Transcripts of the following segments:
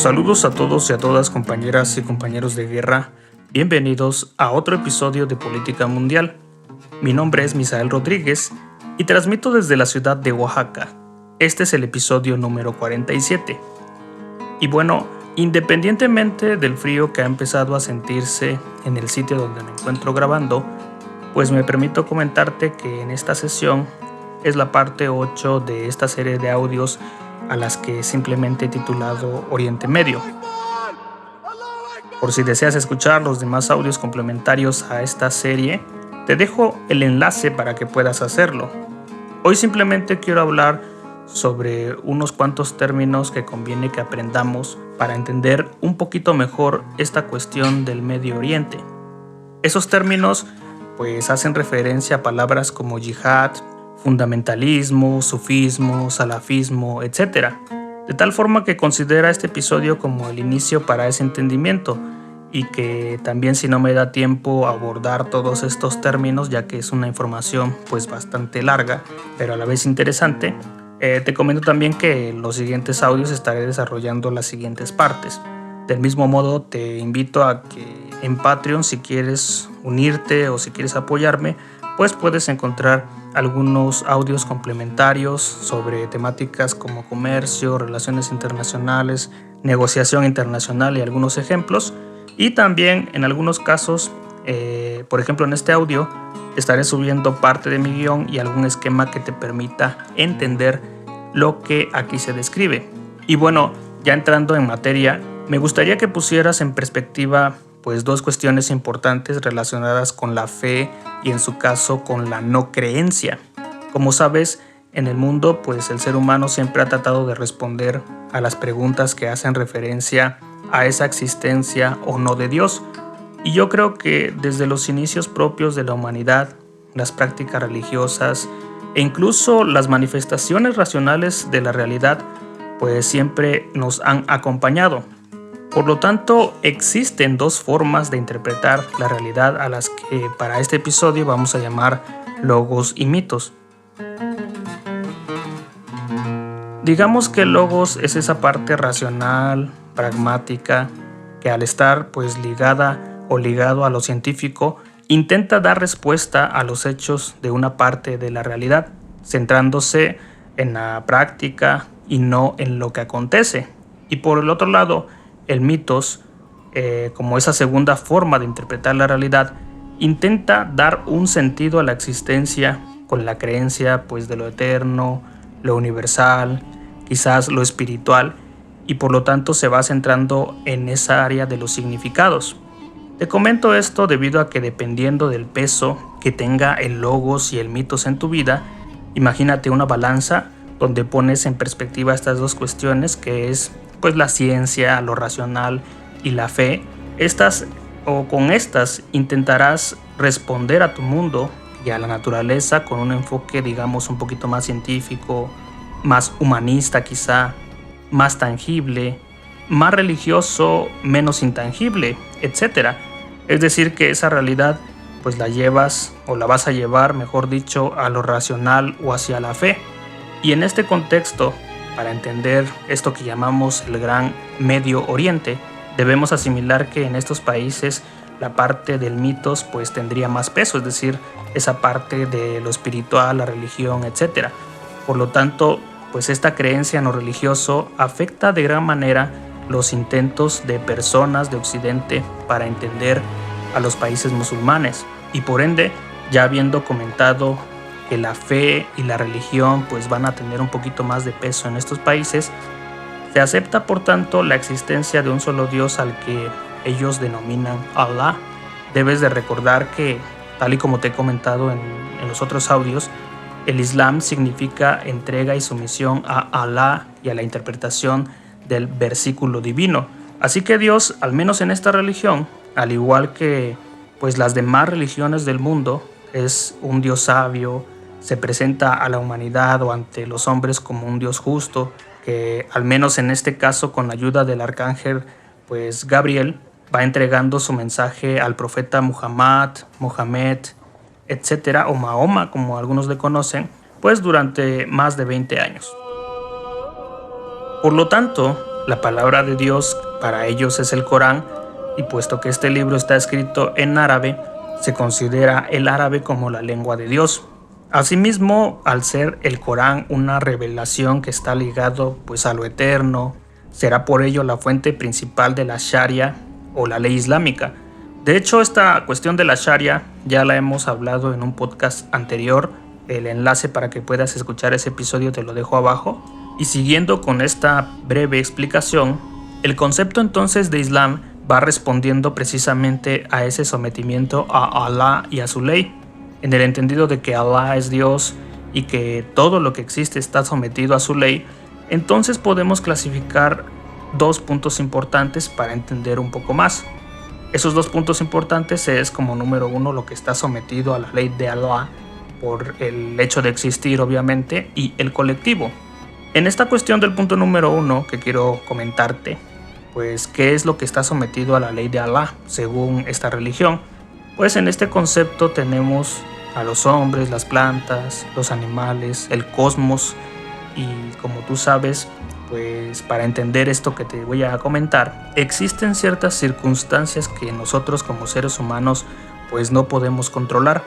Saludos a todos y a todas, compañeras y compañeros de guerra. Bienvenidos a otro episodio de Política Mundial. Mi nombre es Misael Rodríguez y transmito desde la ciudad de Oaxaca. Este es el episodio número 47. Y bueno, independientemente del frío que ha empezado a sentirse en el sitio donde me encuentro grabando, pues me permito comentarte que en esta sesión es la parte 8 de esta serie de audios a las que simplemente he titulado Oriente Medio. Por si deseas escuchar los demás audios complementarios a esta serie, te dejo el enlace para que puedas hacerlo. Hoy simplemente quiero hablar sobre unos cuantos términos que conviene que aprendamos para entender un poquito mejor esta cuestión del Medio Oriente. Esos términos pues hacen referencia a palabras como yihad, fundamentalismo, sufismo, salafismo, etc. De tal forma que considera este episodio como el inicio para ese entendimiento y que también, si no me da tiempo abordar todos estos términos, ya que es una información pues bastante larga, pero a la vez interesante, te comento también que en los siguientes audios estaré desarrollando las siguientes partes. Del mismo modo, te invito a que en Patreon, si quieres unirte o si quieres apoyarme, pues puedes encontrar algunos audios complementarios sobre temáticas como comercio, relaciones internacionales, negociación internacional y algunos ejemplos. Y también en algunos casos, por ejemplo en este audio, estaré subiendo parte de mi guión y algún esquema que te permita entender lo que aquí se describe. Y bueno, ya entrando en materia, me gustaría que pusieras en perspectiva pues dos cuestiones importantes relacionadas con la fe y en su caso con la no creencia. Como sabes, en el mundo pues el ser humano siempre ha tratado de responder a las preguntas que hacen referencia a esa existencia o no de Dios. Y yo creo que desde los inicios propios de la humanidad, las prácticas religiosas e incluso las manifestaciones racionales de la realidad pues siempre nos han acompañado. Por lo tanto, existen dos formas de interpretar la realidad a las que para este episodio vamos a llamar logos y mitos. Digamos que el logos es esa parte racional, pragmática, que al estar pues ligada o ligado a lo científico, intenta dar respuesta a los hechos de una parte de la realidad, centrándose en la práctica y no en lo que acontece. Y por el otro lado, el mitos, como esa segunda forma de interpretar la realidad, intenta dar un sentido a la existencia con la creencia pues, de lo eterno, lo universal, quizás lo espiritual, y por lo tanto se va centrando en esa área de los significados. Te comento esto debido a que dependiendo del peso que tenga el logos y el mitos en tu vida, imagínate una balanza donde pones en perspectiva estas dos cuestiones que es pues la ciencia, lo racional y la fe. Con estas intentarás responder a tu mundo y a la naturaleza con un enfoque digamos un poquito más científico, más humanista quizá, más tangible, más religioso, menos intangible, etc. Es decir que esa realidad pues la llevas o la vas a llevar, mejor dicho, a lo racional o hacia la fe. Y en este contexto, para entender esto que llamamos el Gran Medio Oriente, debemos asimilar que en estos países la parte del mitos pues tendría más peso, es decir, esa parte de lo espiritual, la religión, etc. Por lo tanto, pues esta creencia en lo religioso afecta de gran manera los intentos de personas de Occidente para entender a los países musulmanes. Y por ende, ya habiendo comentado que la fe y la religión pues van a tener un poquito más de peso en estos países, se acepta por tanto la existencia de un solo Dios al que ellos denominan Allah. Debes de recordar que, tal y como te he comentado en los otros audios, el Islam significa entrega y sumisión a Allah y a la interpretación del versículo divino. Así que Dios, al menos en esta religión, al igual que pues las demás religiones del mundo, es un Dios sabio, se presenta a la humanidad o ante los hombres como un Dios justo, que al menos en este caso con la ayuda del arcángel pues Gabriel va entregando su mensaje al profeta Mohammed, etcétera, o Mahoma como algunos le conocen, pues durante más de 20 años. Por lo tanto, La palabra de Dios para ellos es el Corán, y puesto que este libro está escrito en árabe, se considera el árabe como la lengua de Dios. Asimismo, al ser el Corán una revelación que está ligado pues a lo eterno, será por ello la fuente principal de la Sharia o la ley islámica. De hecho, esta cuestión de la Sharia ya la hemos hablado en un podcast anterior. El enlace para que puedas escuchar ese episodio te lo dejo abajo. Y siguiendo con esta breve explicación, el concepto entonces de Islam va respondiendo precisamente a ese sometimiento a Allah y a su ley, en el entendido de que Allah es Dios y que todo lo que existe está sometido a su ley. Entonces podemos clasificar dos puntos importantes para entender un poco más. Esos dos puntos importantes es, como número uno, lo que está sometido a la ley de Allah por el hecho de existir, obviamente, y el colectivo. En esta cuestión del punto número uno que quiero comentarte, pues qué es lo que está sometido a la ley de Allah según esta religión. Pues en este concepto tenemos a los hombres, las plantas, los animales, el cosmos, y como tú sabes, pues para entender esto que te voy a comentar, existen ciertas circunstancias que nosotros como seres humanos pues no podemos controlar.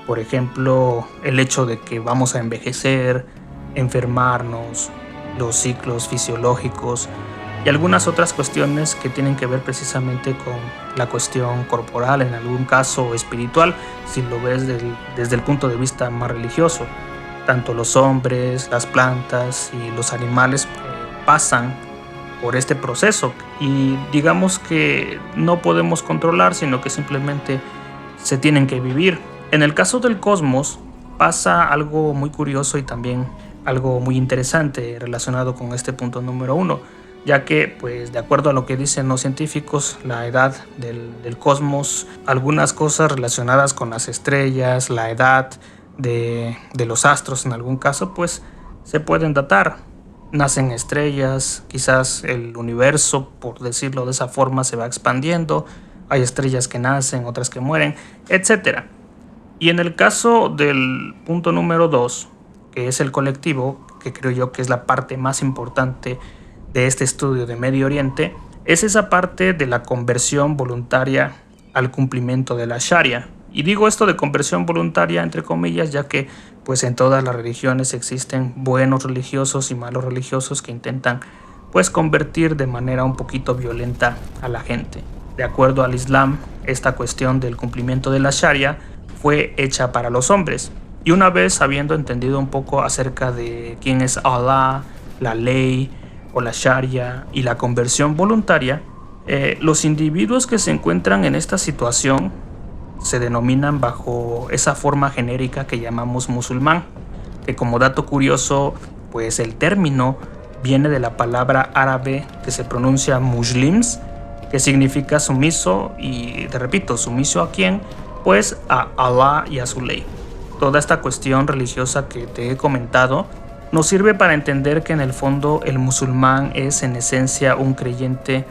Por ejemplo, el hecho de que vamos a envejecer, enfermarnos, los ciclos fisiológicos y algunas otras cuestiones que tienen que ver precisamente con la cuestión corporal, en algún caso espiritual, si lo ves desde el punto de vista más religioso. Tanto los hombres, las plantas y los animales pasan por este proceso y digamos que no podemos controlar, sino que simplemente se tienen que vivir. En el caso del cosmos pasa algo muy curioso y también algo muy interesante relacionado con este punto número uno, ya que pues de acuerdo a lo que dicen los científicos, la edad del cosmos, algunas cosas relacionadas con las estrellas, la edad de los astros en algún caso, pues se pueden datar. Nacen estrellas, quizás el universo, por decirlo de esa forma, se va expandiendo, hay estrellas que nacen, otras que mueren, etc. Y en el caso del punto número 2, que es el colectivo, que creo yo que es la parte más importante de este estudio de Medio Oriente, es esa parte de la conversión voluntaria al cumplimiento de la Sharia. Y digo esto de conversión voluntaria entre comillas, ya que pues en todas las religiones existen buenos religiosos y malos religiosos que intentan pues convertir de manera un poquito violenta a la gente. De acuerdo al Islam, esta cuestión del cumplimiento de la Sharia fue hecha para los hombres. Y una vez habiendo entendido un poco acerca de quién es Allah, la ley o la Sharia y la conversión voluntaria, los individuos que se encuentran en esta situación se denominan bajo esa forma genérica que llamamos musulmán, que como dato curioso, pues el término viene de la palabra árabe que se pronuncia muslims, que significa sumiso, y te repito, sumiso ¿a quién? Pues a Allah y a su ley. Toda esta cuestión religiosa que te he comentado nos sirve para entender que en el fondo el musulmán es en esencia un creyente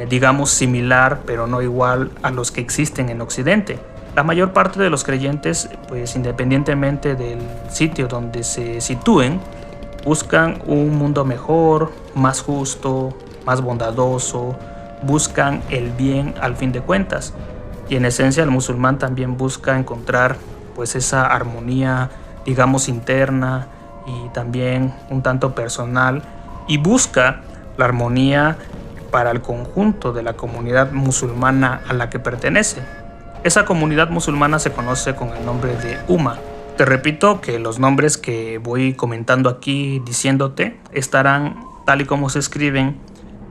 digamos similar pero no igual a los que existen en Occidente. La mayor parte de los creyentes, pues independientemente del sitio donde se sitúen, buscan un mundo mejor, más justo, más bondadoso, buscan el bien al fin de cuentas. Y en esencia el musulmán también busca encontrar pues esa armonía, digamos interna y también un tanto personal, y busca la armonía para el conjunto de la comunidad musulmana a la que pertenece. Esa comunidad musulmana se conoce con el nombre de Umma. Te repito que los nombres que voy comentando aquí, diciéndote, estarán tal y como se escriben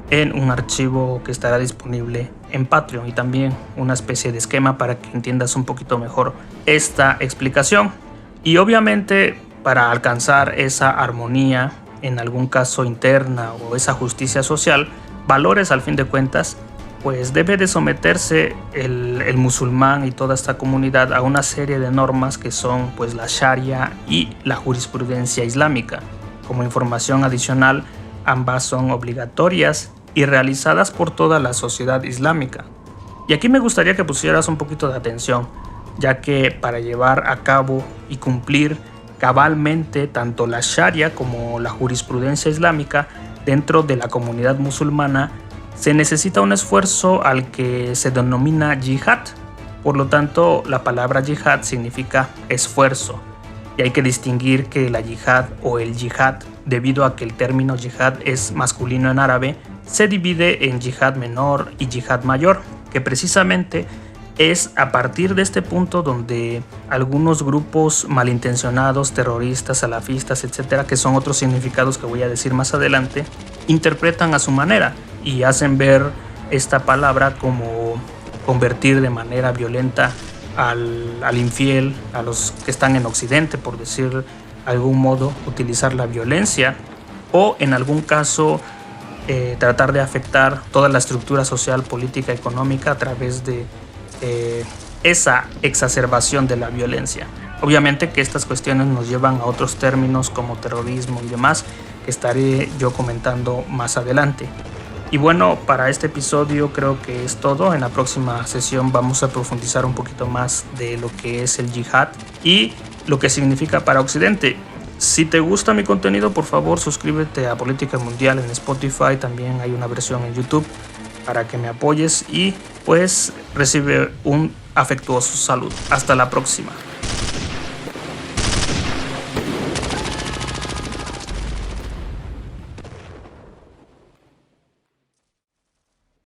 en un archivo que estará disponible en Patreon, y también una especie de esquema para que entiendas un poquito mejor esta explicación. Y obviamente para alcanzar esa armonía, en algún caso interna, o esa justicia social, valores al fin de cuentas, pues debe de someterse el musulmán y toda esta comunidad a una serie de normas que son pues la Sharia y la jurisprudencia islámica. Como información adicional, ambas son obligatorias y realizadas por toda la sociedad islámica. Y aquí me gustaría que pusieras un poquito de atención, ya que para llevar a cabo y cumplir cabalmente tanto la Sharia como la jurisprudencia islámica, dentro de la comunidad musulmana se necesita un esfuerzo al que se denomina yihad. Por lo tanto, la palabra yihad significa esfuerzo. Y hay que distinguir que la yihad o el yihad, debido a que el término yihad es masculino en árabe, se divide en yihad menor y yihad mayor, que precisamente es a partir de este punto donde algunos grupos malintencionados, terroristas, salafistas, etcétera, que son otros significados que voy a decir más adelante, interpretan a su manera y hacen ver esta palabra como convertir de manera violenta al infiel, a los que están en Occidente, por decir de algún modo, utilizar la violencia o en algún caso tratar de afectar toda la estructura social, política, económica a través de esa exacerbación de la violencia. Obviamente que estas cuestiones nos llevan a otros términos como terrorismo y demás que estaré yo comentando más adelante. Y bueno, para este episodio creo que es todo. En la próxima sesión vamos a profundizar un poquito más de lo que es el yihad y lo que significa para Occidente. Si te gusta mi contenido, por favor suscríbete a Política Mundial en Spotify. También hay una versión en YouTube para que me apoyes y pues recibe un afectuoso saludo. Hasta la próxima.